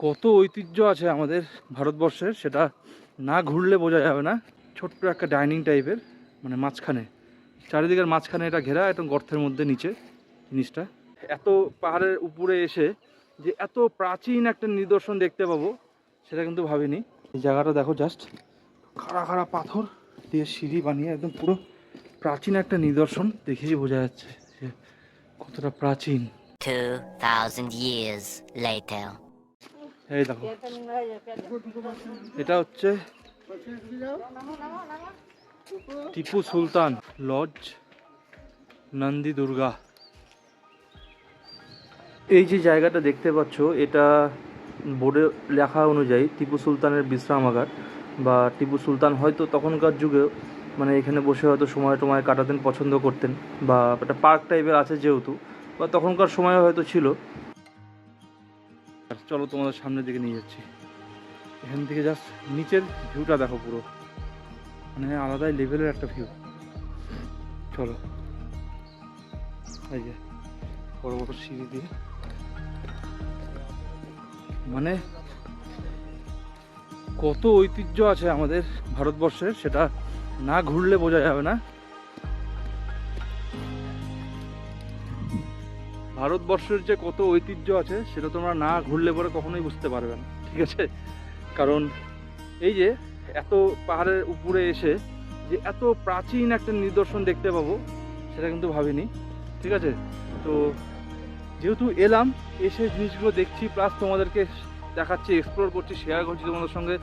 কত ঐতিহ্য আছে আমাদের ভারতবর্ষের, সেটা না ঘুরলে বোঝা যাবে না। ছোট্ট একটা ডাইনিং টাইপের, মানে মাঝখানে, চারিদিকের মাঝখানে এটা ঘেরা, একদম গর্তের মধ্যে নিচে জিনিসটা। এত পাহাড়ের উপরে এসে যে এত প্রাচীন একটা নিদর্শন দেখতে পাবো সেটা কিন্তু ভাবিনি। এই জায়গাটা দেখো, জাস্ট খাড়া খাড়া পাথর দিয়ে সিঁড়ি বানিয়ে একদম পুরো প্রাচীন একটা নিদর্শন দেখেই বোঝা যাচ্ছে যে কতটা প্রাচীন। 2000 years later. এই দেখো, এটা হচ্ছে টিপু সুলতান লজ, নন্দী দুর্গা। এই যে জায়গাটা দেখতে পাচ্ছ, এটা বোর্ডে লেখা অনুযায়ী টিপু সুলতানের বিশ্রামাগার, বা টিপু সুলতান হয়তো তখনকার যুগে মানে এখানে বসে হয়তো সময় টময় কাটাতেন, পছন্দ করতেন, বা একটা পার্ক টাইপের আছে যেহেতু, বা তখনকার সময় হয়তো ছিল। চলো তোমাদের সামনের দিকে নিয়ে যাচ্ছি। এখান থেকে জাস্ট নিচের ভিউটা দেখো, পুরো মানে আলাদাই লেভেলের একটা ভিউ। চলো, এই যে বড় বড় সিঁড়ি দিয়ে, মানে কত ঐতিহ্য আছে আমাদের ভারতবর্ষের, সেটা না ঘুরলে বোঝা যাবে না। ভারতবর্ষের যে কত ঐতিহ্য আছে সেটা তোমরা না ঘুরলে পরে কখনোই বুঝতে পারবে না, ঠিক আছে? কারণ এই যে এত পাহাড়ের উপরে এসে যে এত প্রাচীন একটা নিদর্শন দেখতে পাবো সেটা কিন্তু ভাবিনি, ঠিক আছে? তো যেহেতু এলাম, এসে জিনিসগুলো দেখছি, প্লাস তোমাদেরকে দেখাচ্ছি, এক্সপ্লোর করছি, শেয়ার করছি তোমাদের সঙ্গে,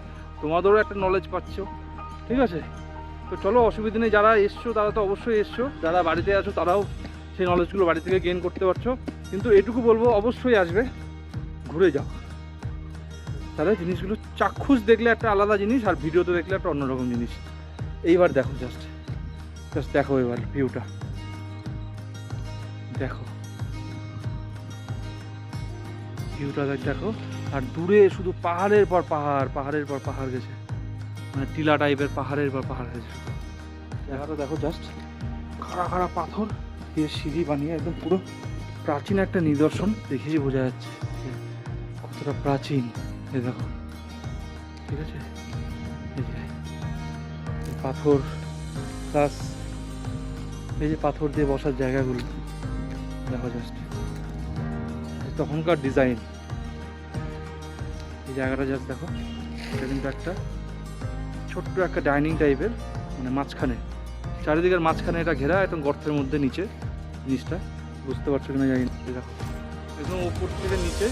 তোমাদেরও একটা নলেজ পাচ্ছ, ঠিক আছে? তো চলো, অসুবিধা নেই। যারা এসছো তারা তো অবশ্যই এসছো, যারা বাড়িতে আছো তারাও সেই নলেজগুলো বাড়ি থেকে গেইন করতে পারছো। কিন্তু এটুকু বলবো, অবশ্যই আসবে, ঘুরে যাও, তাহলে জিনিসগুলো চাক্ষুষ দেখলে একটা আলাদা জিনিস, আর ভিডিওতে দেখলে একটা অন্যরকম জিনিস। এইবার দেখো, জাস্ট দেখো এবার ভিউটা দেখো, ভিউটা দেখো। আর দূরে শুধু পাহাড়ের পর পাহাড়, পাহাড়ের পর পাহাড় গেছে, মানে টিলা টাইপের পাহাড়ের পর পাহাড় গেছে। জায়গাটা দেখো, জাস্ট খাড়া খাড়া পাথর দিয়ে সিঁড়ি বানিয়ে একদম পুরো প্রাচীন একটা নিদর্শন দেখেই বোঝা যাচ্ছে যে কতটা প্রাচীন। এই দেখো, ঠিক আছে? এই যে পাথর, প্লাস এই যে পাথর দিয়ে বসার জায়গাগুলো দেখো, জাস্ট তখনকার ডিজাইন। এই জায়গাটা জাস্ট দেখো, এটা কিন্তু একটা ছোট্ট একটা ডাইনিং টাইপের, মানে মাঝখানে, চারিদিকের মাঝখানে এটা ঘেরা, একদম গর্তের মধ্যে নিচে জিনিসটা। বুঝতে পারছো কিনা জানি না। দেখো, একদম উপর থেকে নিচে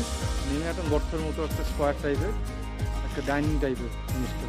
নেমে একদম গর্তের মতো একটা স্কোয়ার টাইপের একটা ডাইনিং টাইপের জিনিসটা।